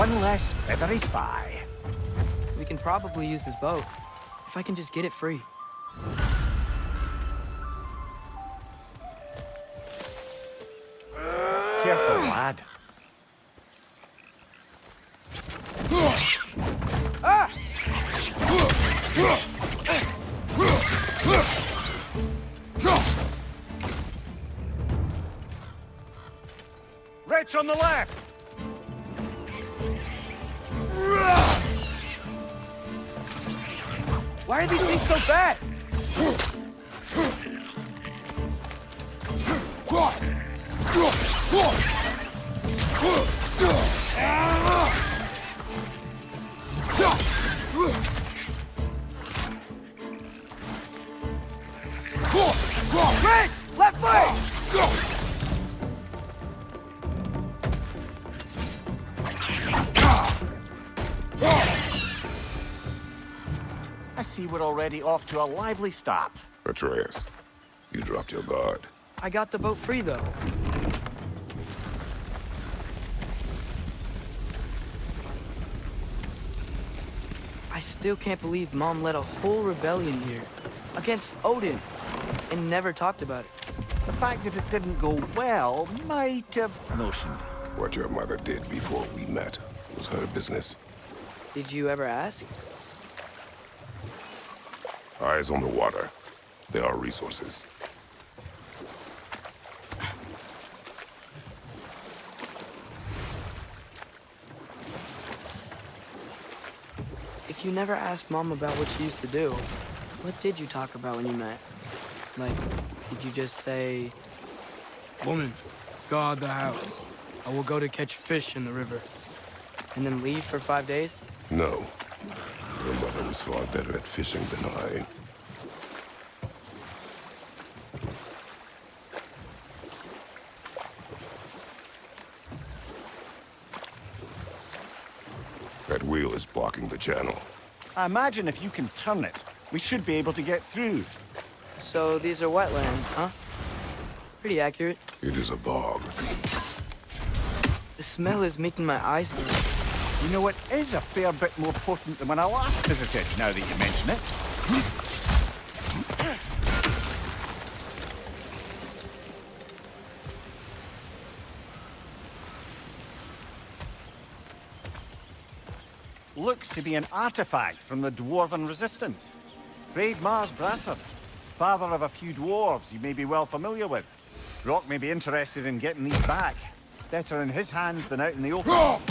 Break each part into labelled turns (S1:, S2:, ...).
S1: One less feathery spy.
S2: We can probably use his boat, if I can just get it free.
S1: Careful, lad.
S2: Ah!
S1: Wretch on the left!
S2: Why are these things so bad? Rich! Left foot!
S1: I see we're already off to a lively start.
S3: Atreus, you dropped your guard.
S2: I got the boat free, though. I still can't believe Mom led a whole rebellion here. Against Odin. And never talked about it.
S1: The fact that it didn't go well might have notioned.
S3: What your mother did before we met was her business.
S2: Did you ever ask?
S3: Eyes on the water. There are resources.
S2: If you never asked Mom about what she used to do, what did you talk about when you met? Like, did you just say, "Woman, guard the house. I will go to catch fish in the river," and then leave for 5 days?
S3: No. Your mother was far better at fishing than I. That wheel is blocking the channel.
S1: I imagine if you can turn it, we should be able to get through.
S2: So these are wetlands, huh? Pretty accurate.
S3: It is a bog.
S2: The smell is making my eyes burn.
S1: You know, it is a fair bit more potent than when I last visited, now that you mention it. Looks to be an artifact from the Dwarven Resistance. Raid Mars Brasser, father of a few dwarves you may be well familiar with. Rock may be interested in getting these back. Better in his hands than out in the open.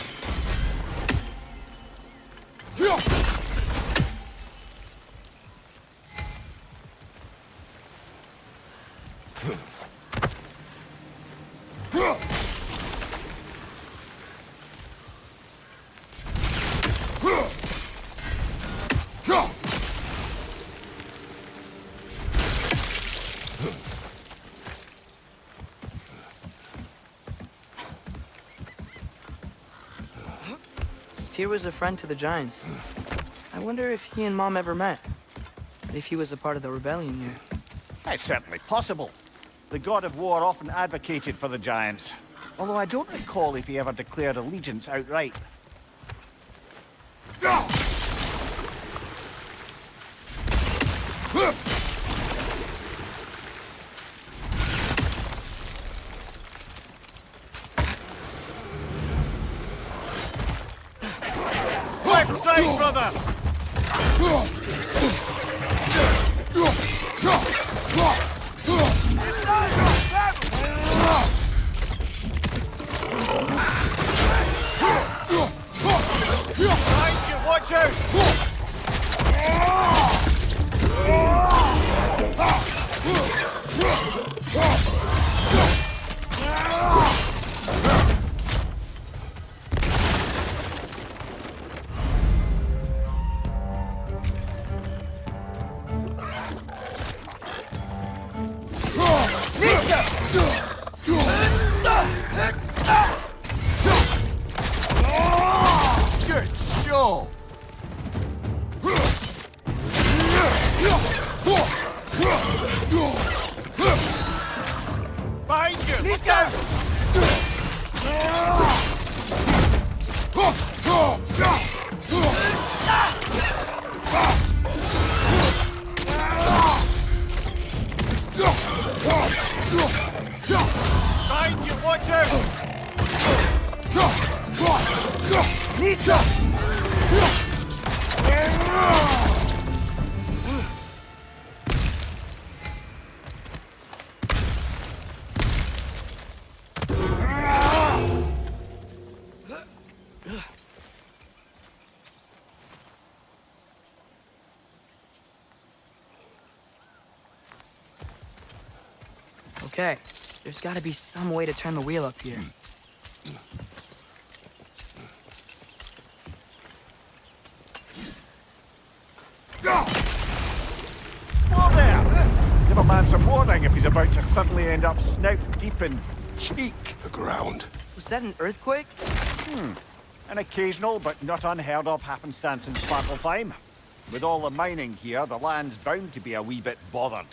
S2: Tyr was a friend to the Giants. I wonder if he and Mom ever met. If he was a part of the rebellion here.
S1: It's certainly possible. The God of War often advocated for the Giants. Although I don't recall if he ever declared allegiance outright. Left side, brother! Watch out! Good show! Behind you! Look out! Watch out!
S2: Nista! Okay, there's gotta be some way to turn the wheel up here.
S1: Whoa there! Give a man some warning if he's about to suddenly end up snout deep in cheek.
S3: The ground.
S2: Was that an earthquake?
S1: An occasional but not unheard of happenstance in Svartalfheim. With all the mining here, the land's bound to be a wee bit bothered.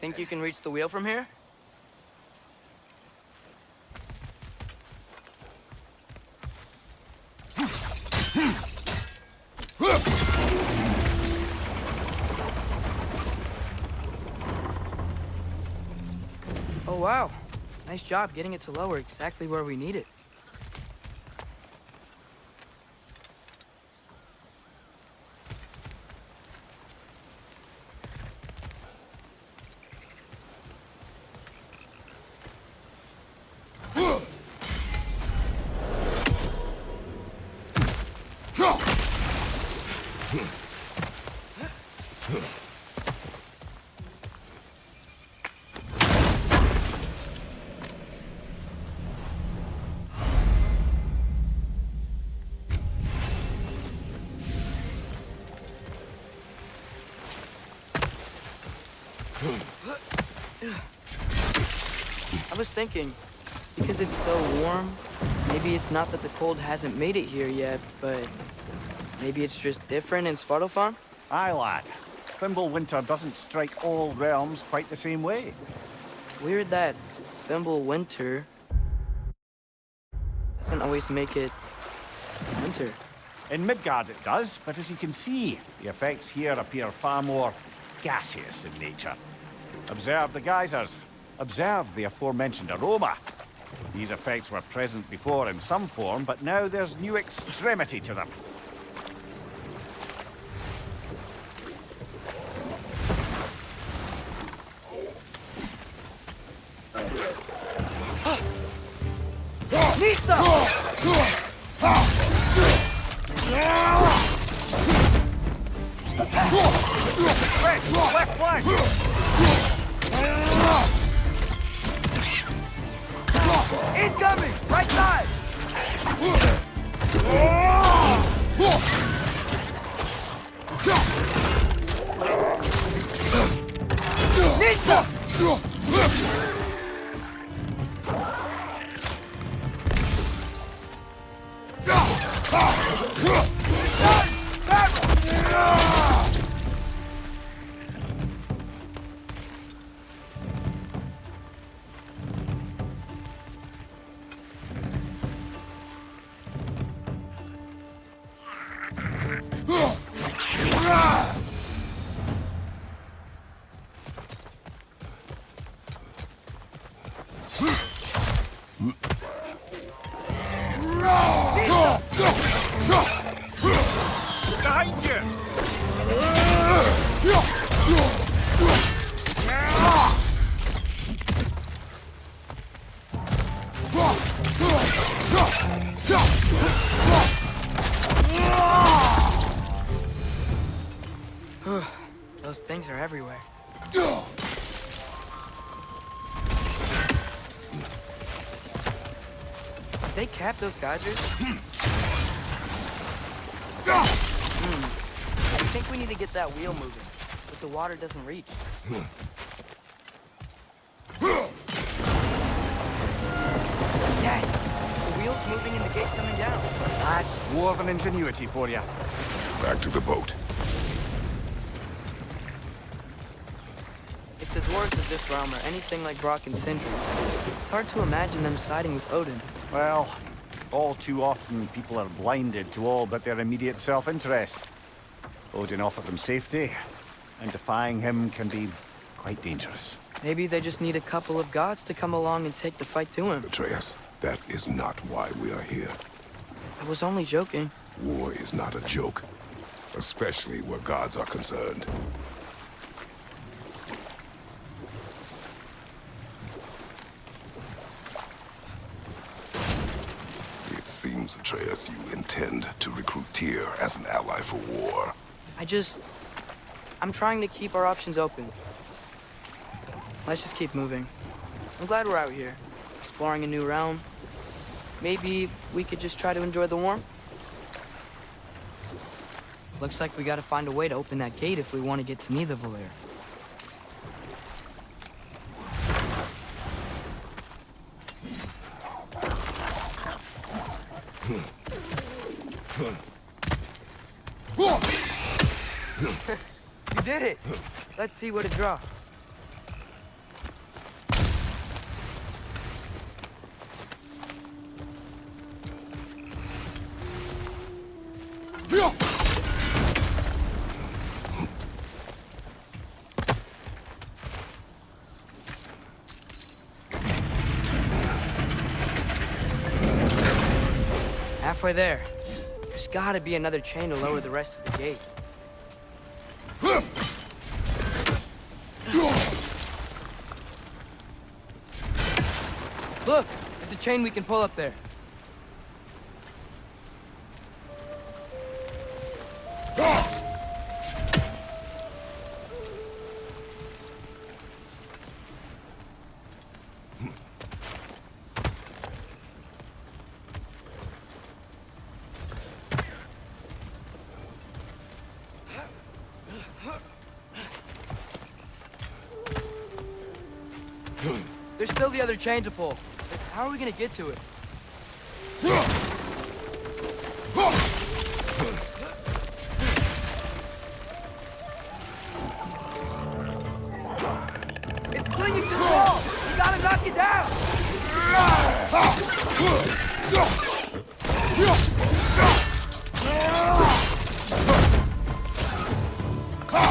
S2: Think you can reach the wheel from here? Oh wow, nice job getting it to lower exactly where we need it. I was thinking, because it's so warm, maybe it's not that the cold hasn't made it here yet, but maybe it's just different in Svartalfheim?
S1: Aye, lad. Thimble winter doesn't strike all realms quite the same way.
S2: Weird that Thimble winter doesn't always make it winter.
S1: In Midgard it does, but as you can see, the effects here appear far more gaseous in nature. Observe the geysers. Observe the aforementioned aroma. These effects were present before in some form, but now there's new extremity to them. Left flank!
S2: Incoming! Right side! Those things are everywhere. Did they cap those geysers? I think we need to get that wheel moving, but the water doesn't reach. Yes! The wheel's moving and the gate's coming down.
S1: That's dwarven ingenuity for you.
S3: Back to the boat.
S2: If the dwarves of this realm are anything like Brock and Sindri, it's hard to imagine them siding with Odin.
S1: Well, all too often people are blinded to all but their immediate self-interest. Odin offered them safety, and defying him can be quite dangerous.
S2: Maybe they just need a couple of gods to come along and take the fight to him.
S3: Atreus, that is not why we are here.
S2: I was only joking.
S3: War is not a joke, especially where gods are concerned. It seems, Atreus, you intend to recruit Tyr as an ally for war.
S2: I'm trying to keep our options open. Let's just keep moving. I'm glad we're out here, exploring a new realm. Maybe we could just try to enjoy the warmth? Looks like we gotta find a way to open that gate if we want to get to Nidavellir. You did it! Let's see what it draws. Halfway there. There's gotta be another chain to lower the rest of the gate. Look! There's a chain we can pull up there. There's still the other chain to pull. How are we gonna get to it? It's clinging to the wall! You gotta knock it down!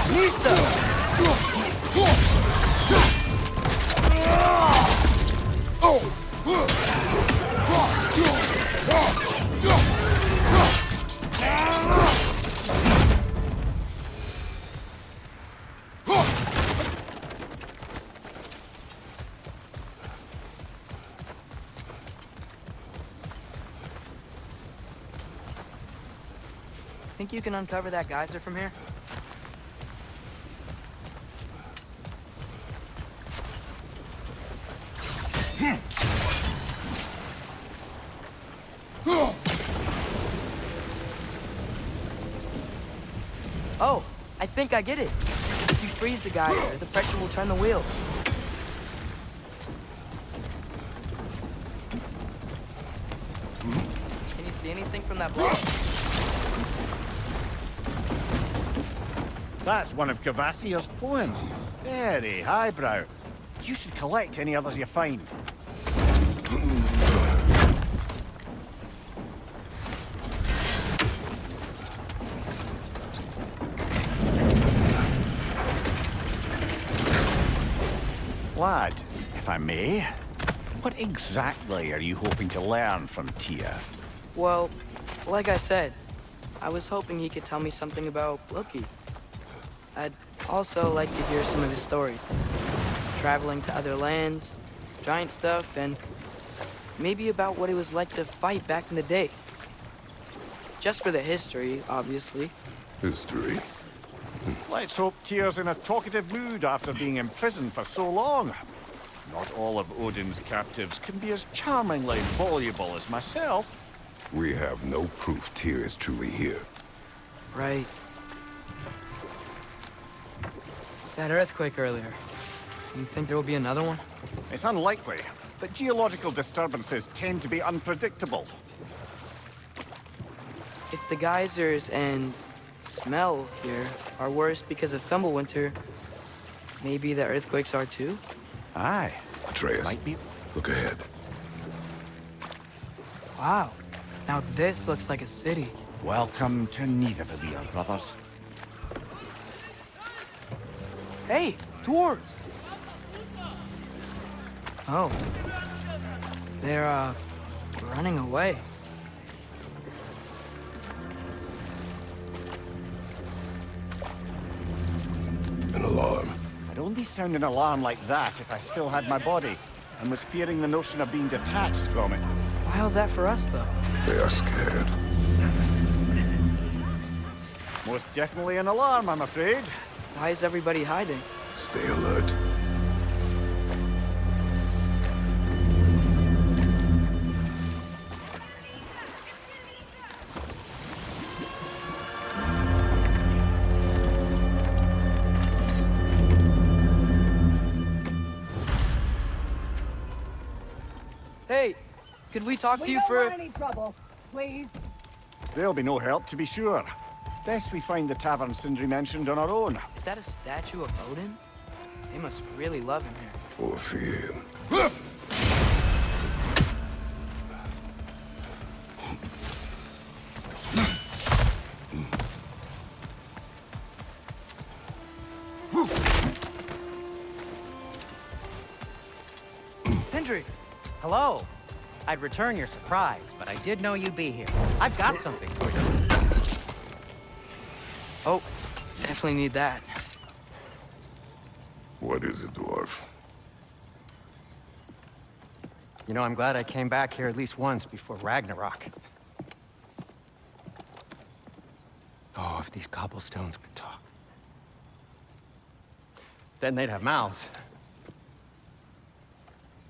S2: Nista! Think you can uncover that geyser from here? Oh, I think I get it. If you freeze the geyser, the pressure will turn the wheel. Can you see anything from that block?
S1: That's one of Kvasir's poems. Very highbrow. You should collect any others you find. Lad, if I may, what exactly are you hoping to learn from Tyr?
S2: Well, like I said, I was hoping he could tell me something about Loki. I'd also like to hear some of his stories. Traveling to other lands, giant stuff, and maybe about what it was like to fight back in the day. Just for the history, obviously.
S3: History?
S1: Let's hope Tyr's in a talkative mood after being imprisoned for so long. Not all of Odin's captives can be as charmingly voluble as myself.
S3: We have no proof Tyr is truly here.
S2: Right. That earthquake earlier. You think there will be another one?
S1: It's unlikely, but geological disturbances tend to be unpredictable.
S2: If the geysers and smell here are worse because of Fimbulwinter, maybe the earthquakes are too?
S1: Aye.
S3: Atreus,
S1: Might be.
S3: look ahead.
S2: Wow. Now this looks like a city.
S1: Welcome to Nidavellir, brothers.
S2: Hey, dwarves! Oh. They're, running away.
S3: An alarm.
S1: I'd only sound an alarm like that if I still had my body, and was fearing the notion of being detached from it.
S2: Why all that for us, though?
S3: They are scared.
S1: Most definitely an alarm, I'm afraid.
S2: Why is everybody hiding?
S3: Stay alert.
S2: Hey, could we talk to you
S4: don't
S2: for...
S4: want any trouble, please.
S1: There'll be no help, to be sure. Best we find the tavern Sindri mentioned on our own.
S2: Is that a statue of Odin? They must really love him here.
S3: Or fear him.
S2: Sindri!
S5: Hello. I'd return your surprise, but I did know you'd be here. I've got something for you.
S2: Oh, definitely need that.
S3: What is it, dwarf?
S5: You know, I'm glad I came back here at least once before Ragnarok. Oh, if these cobblestones could talk. Then they'd have mouths.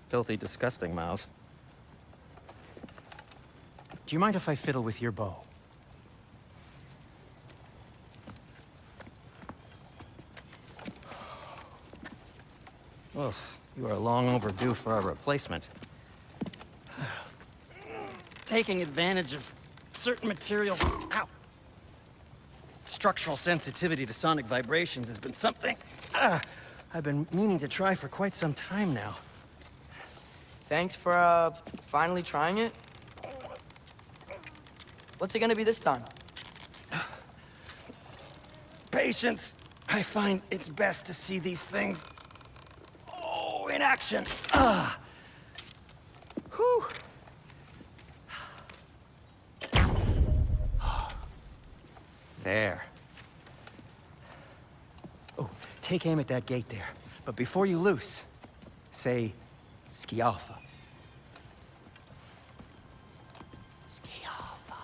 S5: Filthy, disgusting mouths. Do you mind if I fiddle with your bow? Oh, you are long overdue for a replacement. Taking advantage of certain materials. Ow! Structural sensitivity to sonic vibrations has been something I've been meaning to try for quite some time now.
S2: Thanks for, finally trying it. What's it gonna be this time?
S5: Patience. I find it's best to see these things, in action. Whew. There. Oh, take aim at that gate there. But before you loose, say, Skialfa. Skialfa.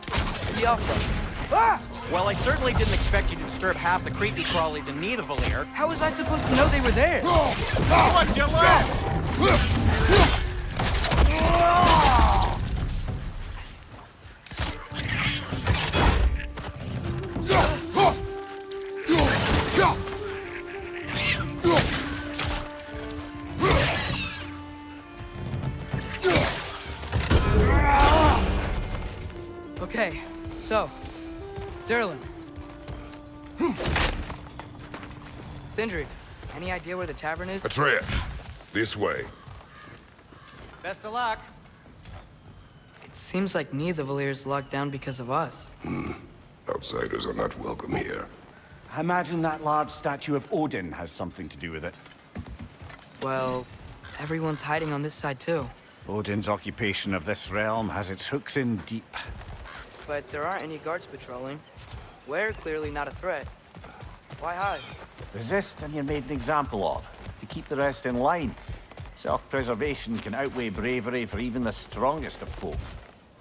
S2: Skialfa. Ah!
S5: Well, I certainly didn't expect you to disturb half the creepy crawlies in Nidavellir.
S2: How was I supposed to know they were there?
S1: Watch your left!
S2: Okay, so, Durlin. Sindri, any idea where the tavern is?
S3: Atreus, this way.
S5: Best of luck.
S2: It seems like Nidavellir's locked down because of us.
S3: Outsiders are not welcome here.
S1: I imagine that large statue of Odin has something to do with it.
S2: Well, everyone's hiding on this side too.
S1: Odin's occupation of this realm has its hooks in deep.
S2: But there aren't any guards patrolling. We're clearly not a threat. Why hide?
S1: Resist and you're made an example of, to keep the rest in line. Self-preservation can outweigh bravery for even the strongest of folk.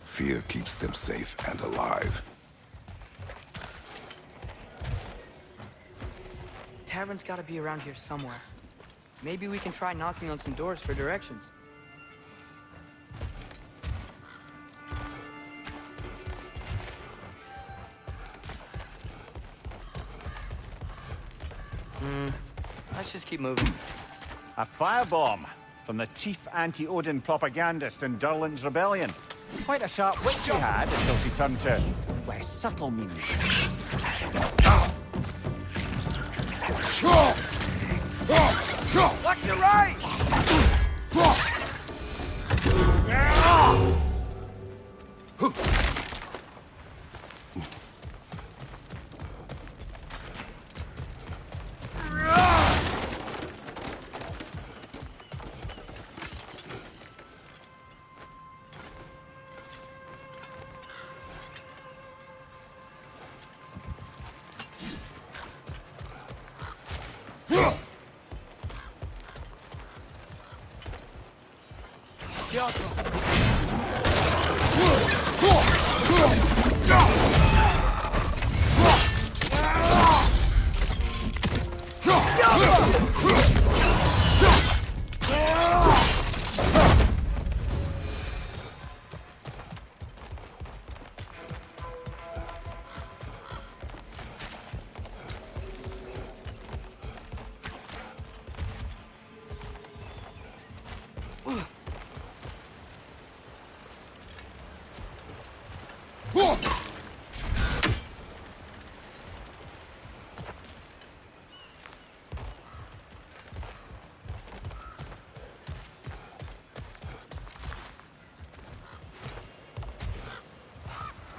S3: Fear keeps them safe and alive.
S2: Tavern's gotta be around here somewhere. Maybe we can try knocking on some doors for directions. Let's just keep moving.
S1: A firebomb from the chief anti-Odin propagandist in Durlin's rebellion. Quite a sharp wit she had until she turned to less subtle meanings.
S2: Watch your right!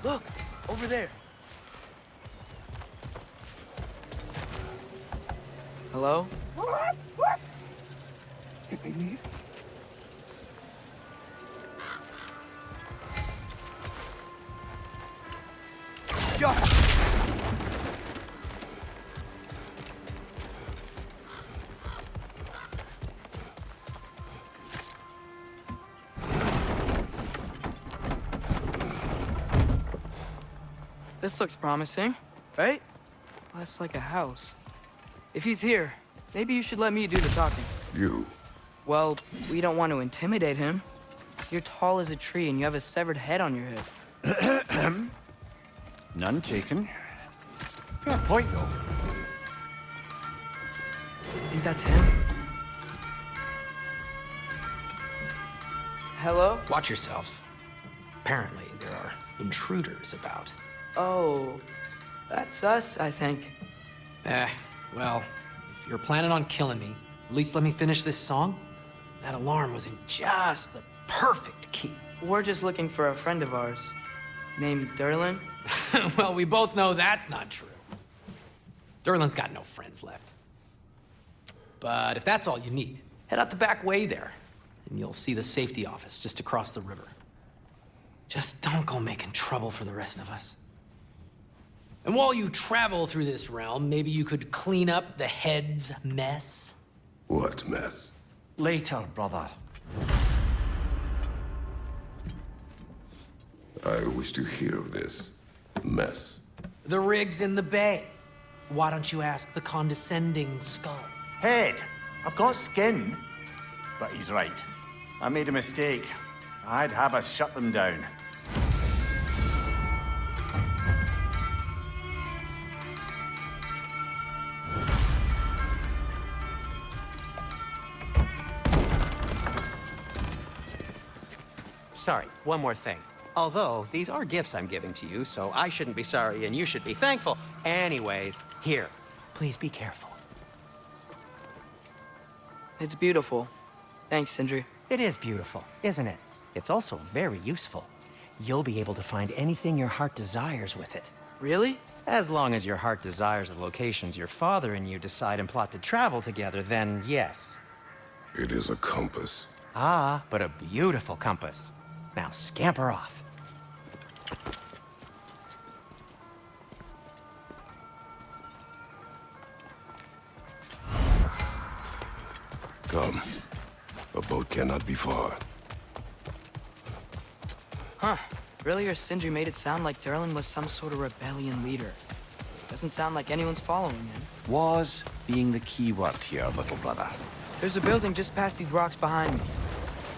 S2: Look, over there. Hello? This looks promising, right? Well, that's like a house. If he's here, maybe you should let me do the talking.
S3: You?
S2: Well, we don't want to intimidate him. You're tall as a tree and you have a severed head on your head.
S1: None taken. Fair point, though.
S2: Think that's him? Hello?
S6: Watch yourselves. Apparently, there are intruders about.
S2: Oh, that's us, I think.
S6: Well, if you're planning on killing me, at least let me finish this song. That alarm was in just the perfect key.
S2: We're just looking for a friend of ours, named Durlin.
S6: Well, we both know that's not true. Durlin's got no friends left. But if that's all you need, head out the back way there, and you'll see the safety office just across the river. Just don't go making trouble for the rest of us. And while you travel through this realm, maybe you could clean up the head's mess?
S3: What mess?
S1: Later, brother.
S3: I wish to hear of this mess.
S6: The rig's in the bay. Why don't you ask the condescending skull?
S1: Head. I've got skin. But he's right. I made a mistake. I'd have us shut them down.
S5: Sorry, one more thing. Although, these are gifts I'm giving to you, so I shouldn't be sorry and you should be thankful. Anyways, here, please be careful.
S2: It's beautiful. Thanks, Sindri.
S5: It is beautiful, isn't it? It's also very useful. You'll be able to find anything your heart desires with it.
S2: Really?
S5: As long as your heart desires the locations your father and you decide and plot to travel together, then yes.
S3: It is a compass.
S7: Ah, but a beautiful compass. Now scamper off.
S3: Come. A boat cannot be far.
S2: Huh. Earlier, Sindri made it sound like Durlin was some sort of rebellion leader. Doesn't sound like anyone's following him.
S1: Was being the key word here, little brother.
S2: There's a building just past these rocks behind me.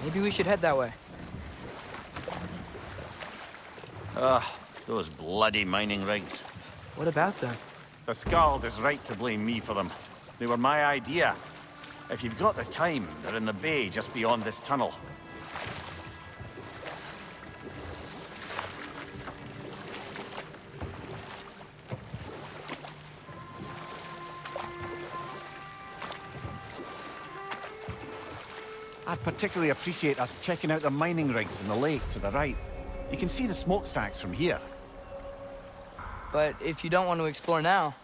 S2: Maybe we should head that way.
S1: Ugh, those bloody mining rigs.
S2: What about them?
S1: The Skald is right to blame me for them. They were my idea. If you've got the time, they're in the bay just beyond this tunnel. I'd particularly appreciate us checking out the mining rigs in the lake to the right. You can see the smokestacks from here.
S2: But if you don't want to explore now,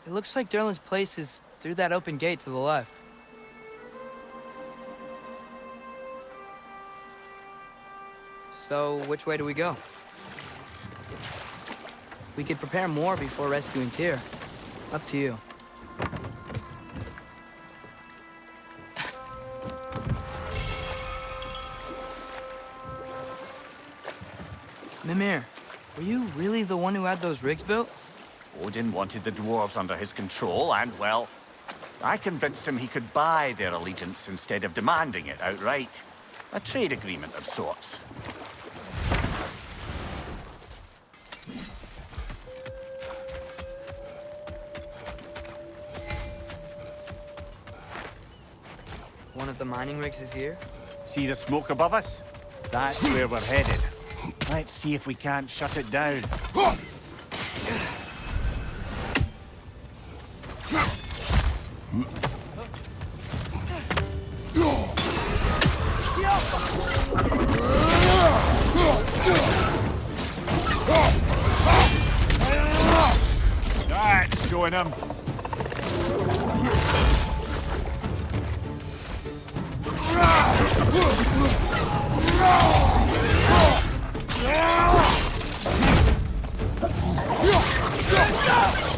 S2: it looks like Durlin's place is through that open gate to the left. So, which way do we go? We could prepare more before rescuing Tyr. Up to you. Mimir, were you really the one who had those rigs built?
S1: Odin wanted the dwarves under his control, and, well, I convinced him he could buy their allegiance instead of demanding it outright. A trade agreement of sorts.
S2: One of the mining rigs is here?
S1: See the smoke above us? That's where we're headed. Let's see if we can't shut it down. That's showing him.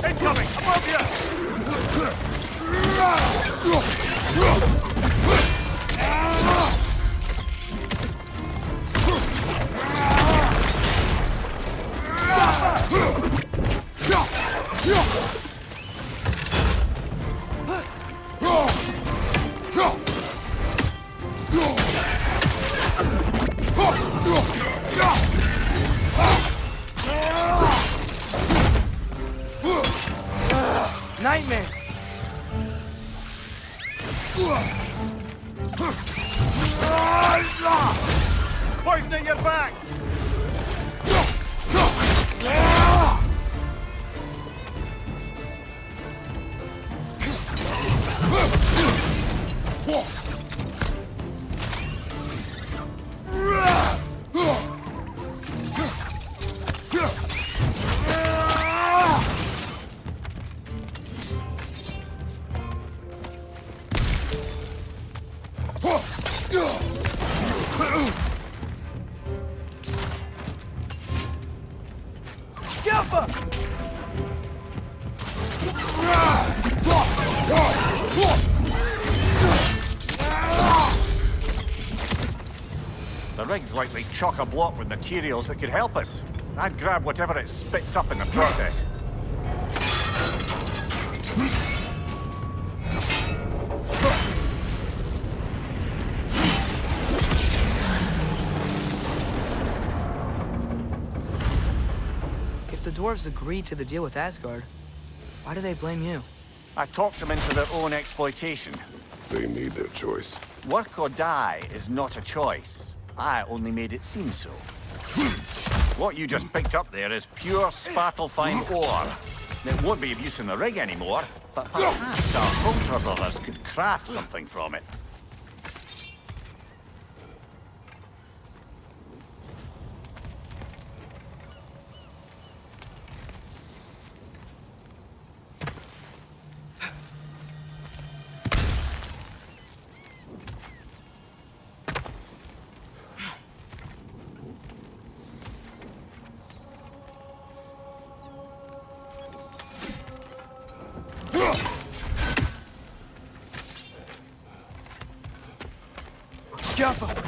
S1: Incoming! Above you!
S2: Nightmare!
S1: Poisoning your back! The rig's likely chock-a-block with materials that could help us. I'd grab whatever it spits up in the process.
S2: If the dwarves agreed to the deal with Asgard, why do they blame you?
S1: I talked them into their own exploitation.
S3: They made their choice.
S1: Work or die is not a choice. I only made it seem so. What you just picked up there is pure Svartalfheim ore. It won't be of use in the rig anymore, but perhaps our Hulter brothers could craft something from it.
S2: careful.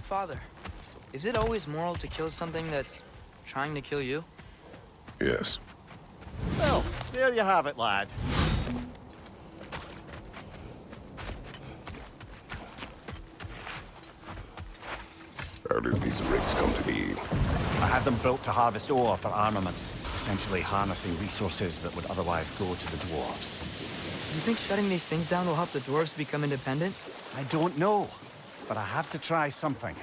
S2: Father, is it always moral to kill something that's trying to kill you?
S3: Yes.
S1: Well, there you have it, lad.
S3: How did these rigs come to be?
S1: I had them built to harvest ore for armaments, essentially harnessing resources that would otherwise go to the dwarves.
S2: You think shutting these things down will help the dwarves become independent?
S1: I don't know, but I have to try something.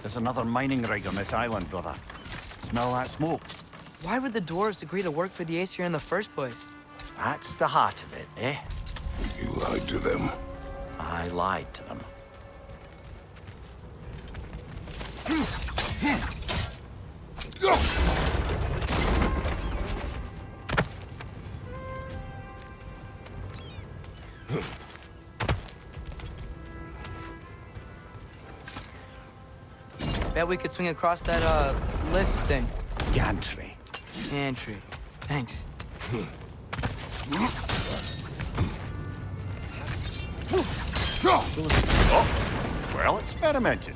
S1: There's another mining rig on this island, brother. Smell that smoke?
S2: Why would the dwarves agree to work for the Aesir in the first place?
S1: That's the heart of it, eh?
S3: You lied to them.
S1: I lied to them.
S2: Bet we could swing across that, lift thing.
S1: Gantry.
S2: Gantry. Thanks.
S1: Oh, well experimented.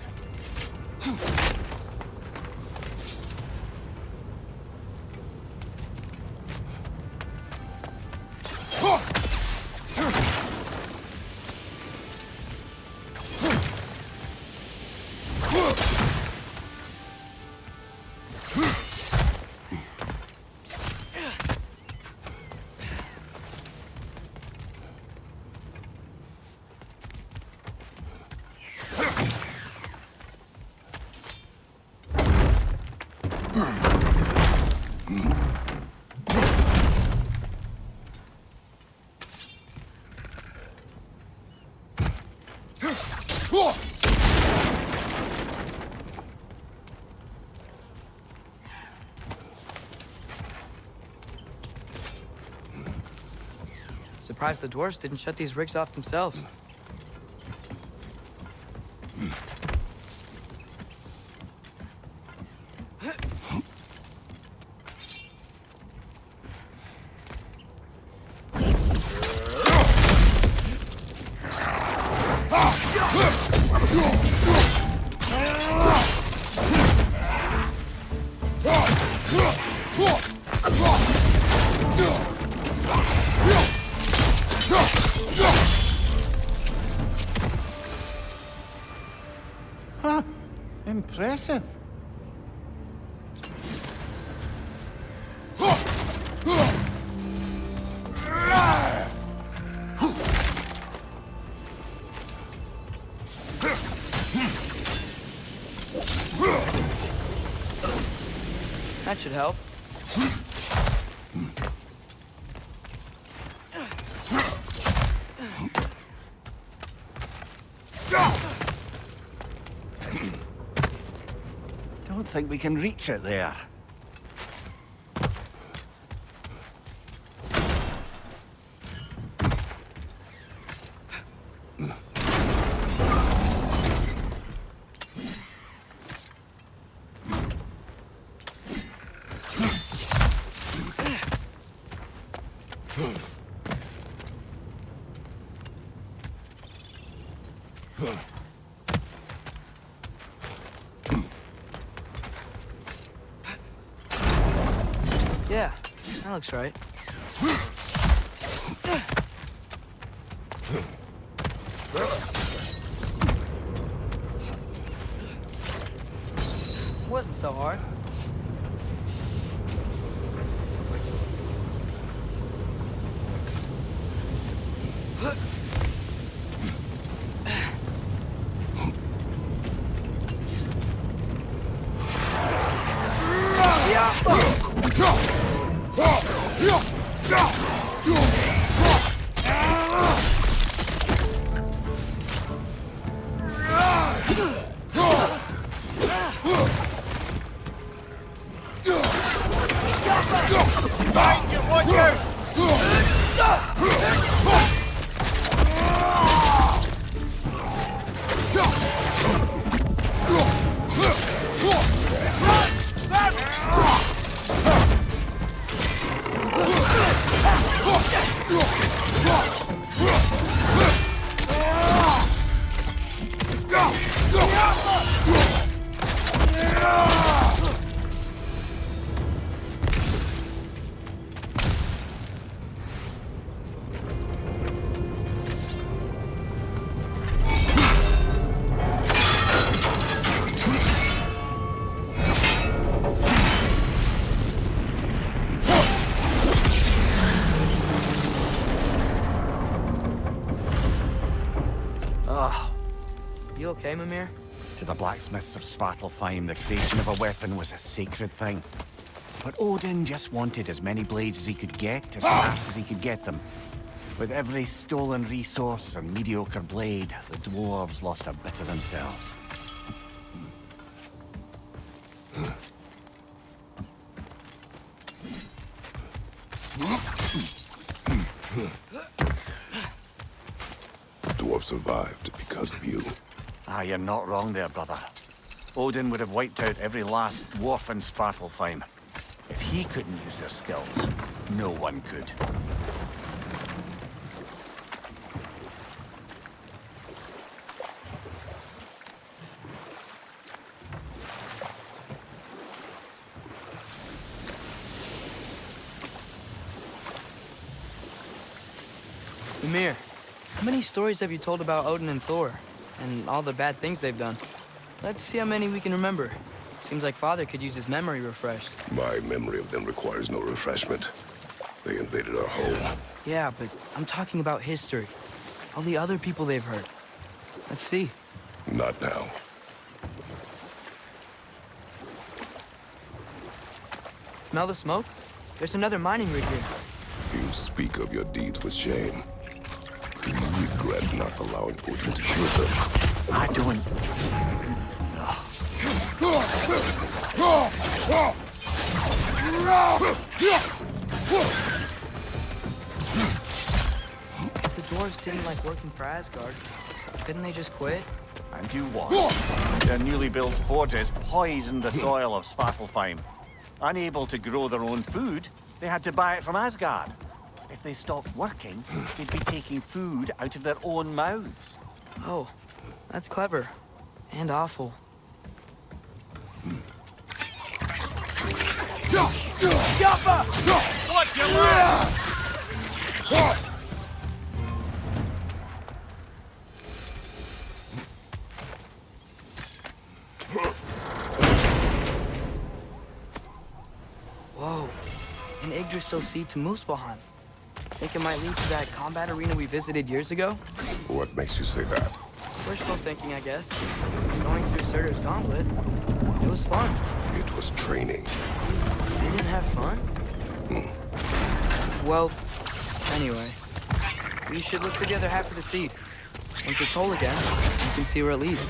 S2: Surprised the dwarves didn't shut these rigs off themselves.
S1: Huh. Impressive.
S2: That should help.
S1: Don't think we can reach it there.
S2: Yeah, that looks right. Wasn't so hard. You okay, Mimir?
S1: To the blacksmiths of Svartalfheim, the creation of a weapon was a sacred thing. But Odin just wanted as many blades as he could get, as fast as he could get them. With every stolen resource and mediocre blade, the dwarves lost a bit of themselves.
S3: Dwarf survived because of you.
S1: Ah, you're not wrong there, brother. Odin would have wiped out every last dwarf in Svartalfheim. If he couldn't use their skills, no one could.
S2: Mimir, how many stories have you told about Odin and Thor? And all the bad things they've done? Let's see how many we can remember. Seems like Father could use his memory refreshed.
S3: My memory of them requires no refreshment. They invaded our home.
S2: Yeah, but I'm talking about history. All the other people they've hurt. Let's see.
S3: Not now.
S2: Smell the smoke? There's another mining rig here.
S3: You speak of your deeds with shame. Do you regret not allowing Odin to shoot them?
S1: I don't...
S2: If the dwarves didn't like working for Asgard, couldn't they just quit?
S1: And do what? Their newly built forges poisoned the soil of Svartalfheim. Unable to grow their own food, they had to buy it from Asgard. If they stopped working, they'd be taking food out of their own mouths.
S2: Oh, that's clever. And awful.
S1: What's your word?
S2: Whoa, an Yggdrasil seed to Muspelheim. Think it might lead to that combat arena we visited years ago?
S3: What makes you say that?
S2: Wishful thinking, I guess. Going through Surtur's gauntlet. It was fun.
S3: It was training.
S2: You didn't have fun? Well, anyway. We should look for the other half of the seed. Once it's whole again, you can see where it leads.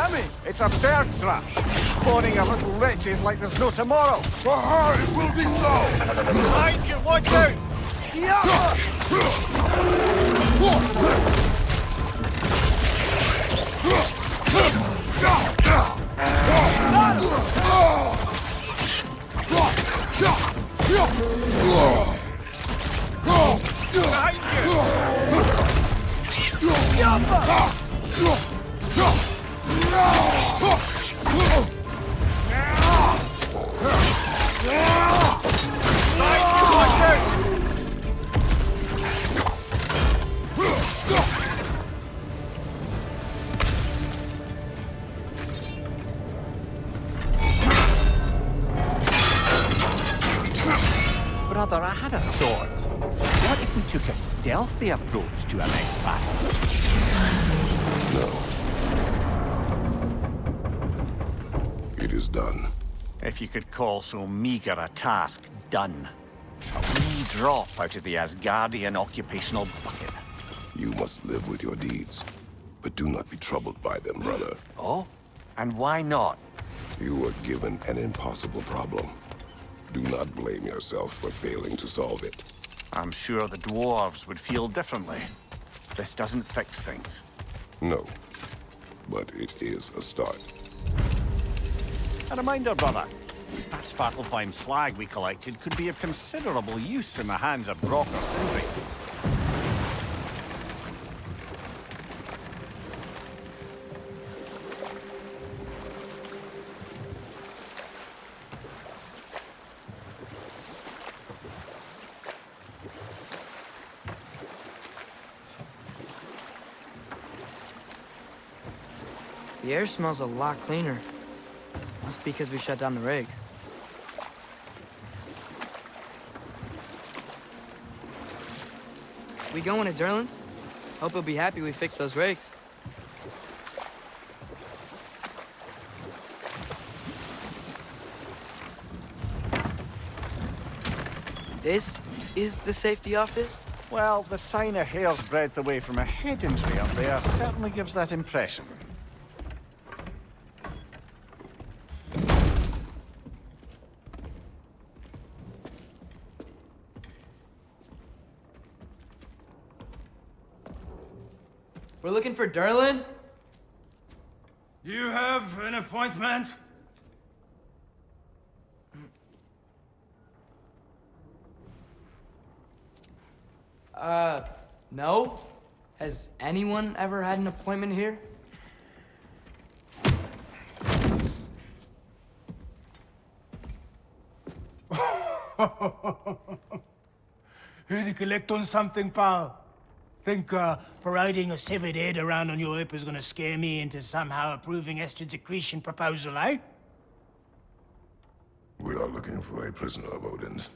S2: at me?
S1: It's a bird thrush, spawning a little wretches like there's no tomorrow.
S3: For her, it will be so!
S1: Behind you, watch out!
S7: Brother, I had a thought. What if we took a stealthy approach to our next battle?
S3: No. It is done.
S1: If you could call so meager a task done. A wee drop out of the Asgardian occupational bucket.
S3: You must live with your deeds. But do not be troubled by them, brother.
S1: Oh? And why not?
S3: You were given an impossible problem. Do not blame yourself for failing to solve it.
S1: I'm sure the dwarves would feel differently. This doesn't fix things.
S3: No. But it is a start.
S1: A reminder, brother. That Svartalfheim slag we collected could be of considerable use in the hands of Brock or Sindri.
S2: The air smells a lot cleaner. Must be because we shut down the rigs. We going to Durlin's? Hope he'll be happy we fixed those rigs. This is the safety office?
S1: Well, the sign a hair's breadth away from a head injury up there certainly gives that impression.
S2: We're looking for Durlin?
S8: You have an appointment?
S2: No. Has anyone ever had an appointment here?
S8: Here to collect on something, pal? Think parading a severed head around on your hip is gonna scare me into somehow approving Estrid's accretion proposal, eh?
S3: We are looking for a prisoner of Odin's.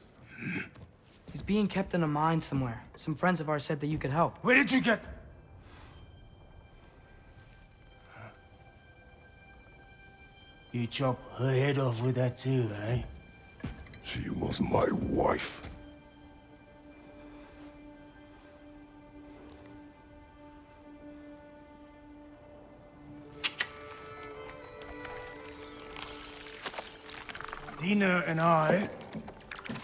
S2: He's being kept in a mine somewhere. Some friends of ours said that you could help.
S8: Where did you get... You chop her head off with that too, eh?
S3: She was my wife.
S8: Dina and I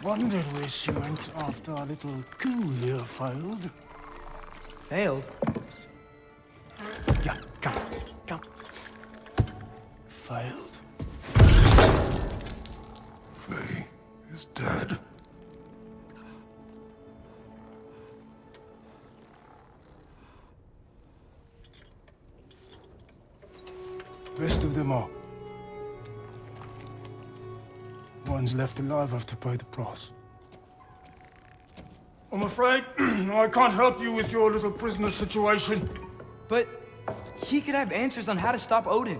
S8: wondered where she went after our little coup here failed.
S2: Failed?
S8: Yeah, come. Failed.
S3: Faye is dead.
S8: Rest of them are. Ones left alive have to pay the price. I'm afraid I can't help you with your little prisoner situation.
S2: But he could have answers on how to stop Odin.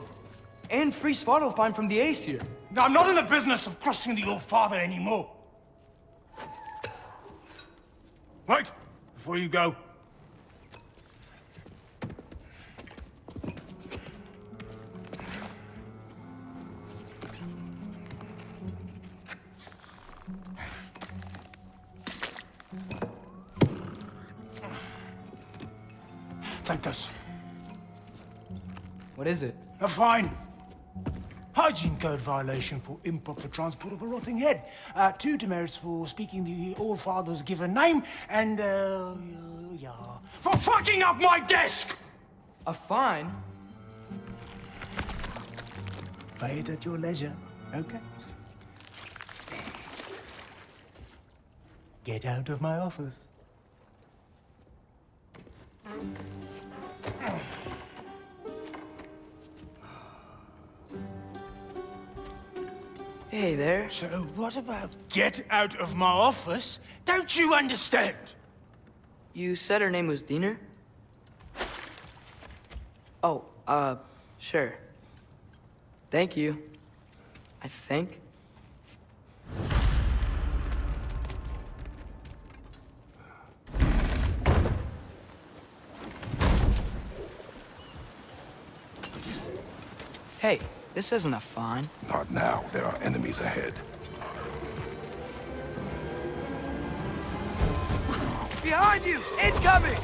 S2: And free Svartalfheim from the Aesir.
S8: Now, I'm not in the business of crossing the old father anymore. Wait, before you go. Take this.
S2: What is it?
S8: A fine. Hygiene code violation for improper transport of a rotting head. 2 demerits for speaking the All-Father's given name, and, yeah. For fucking up my desk!
S2: A fine?
S8: Pay it at your leisure, okay? Get out of my office.
S2: Hey there.
S8: So what about get out of my office? Don't you understand?
S2: You said her name was Diener? Oh, sure. Thank you. I think. Hey, this isn't a fine.
S3: Not now. There are enemies ahead.
S2: Behind you! Incoming!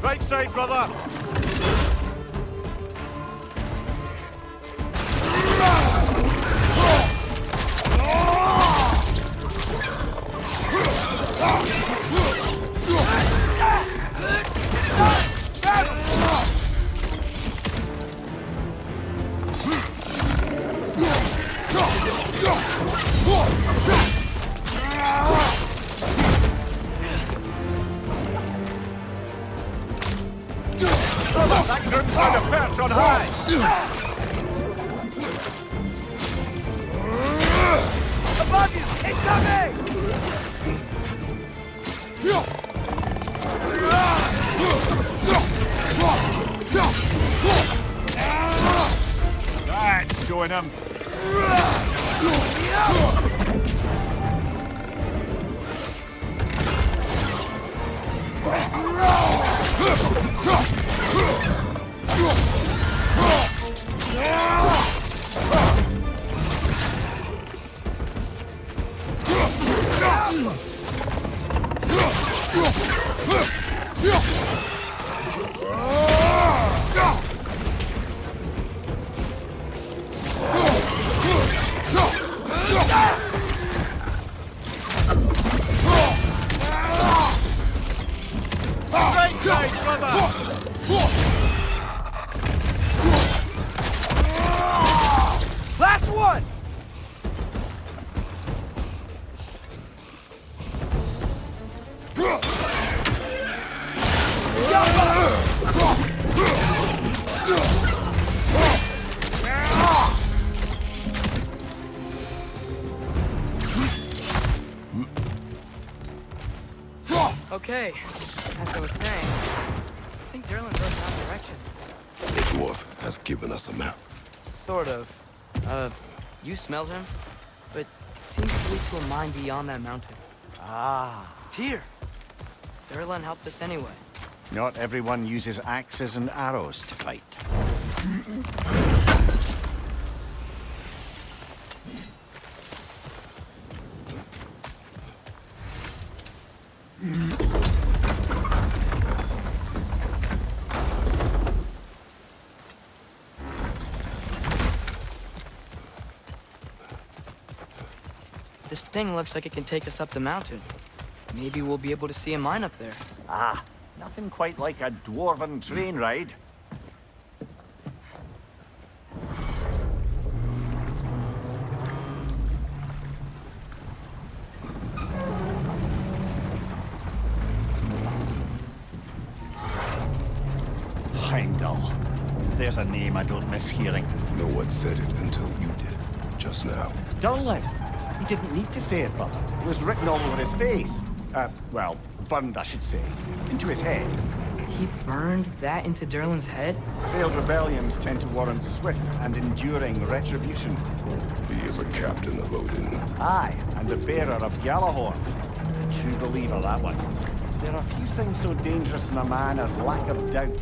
S1: Right side, brother! That group's on a perch on high!
S2: Above you! Incoming!
S1: That's showing him. Right side, brother!
S2: Last one! Okay, as I was saying, I think Derlin goes in that direction.
S3: The dwarf has given us a map.
S2: Sort of. You smelled him, but it seems to lead to a mine beyond that mountain.
S1: Ah.
S2: Tyr! Derlin helped us anyway.
S1: Not everyone uses axes and arrows to fight.
S2: This thing looks like it can take us up the mountain. Maybe we'll be able to see a mine up there.
S1: Ah, nothing quite like a dwarven train ride. Heimdall. There's a name I don't miss hearing.
S3: No one said it until you did, just now.
S1: Durlin. He didn't need to say it, brother. It was written all over his face. Well, burned, I should say. Into his head.
S2: He burned that into Derlin's head?
S1: Failed rebellions tend to warrant swift and enduring retribution.
S3: He is a captain of Odin.
S1: Aye, and the bearer of Gjallarhorn. A true believer, that one. There are few things so dangerous in a man as lack of doubt.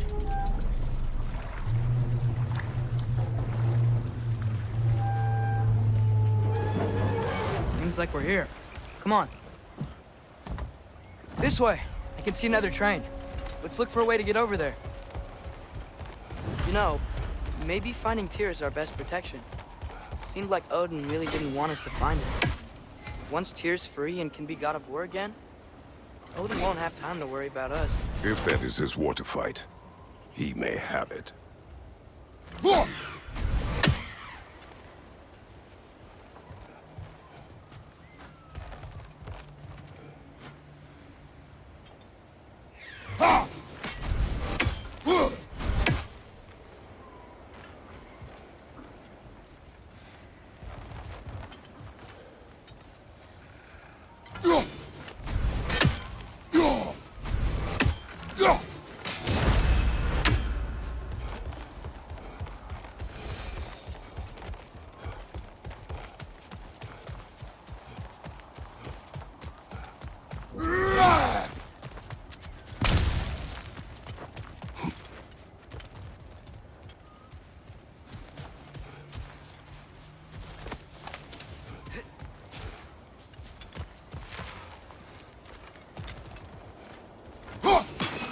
S2: Seems like we're here. Come on. This way. I can see another train. Let's look for a way to get over there. You know, maybe finding Tyr is our best protection. Seemed like Odin really didn't want us to find it. Once Tyr's free and can be God of War again, Odin won't have time to worry about us.
S3: If that is his war to fight, he may have it.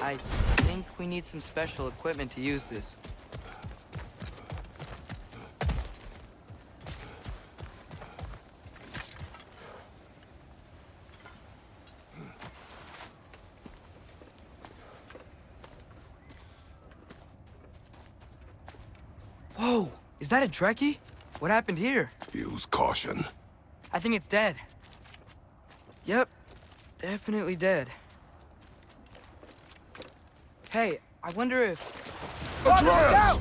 S2: I think we need some special equipment to use this. Whoa! Is that a Trekkie? What happened here?
S3: Use caution.
S2: I think it's dead. Yep, definitely dead. Hey, I wonder if...
S3: Atreus!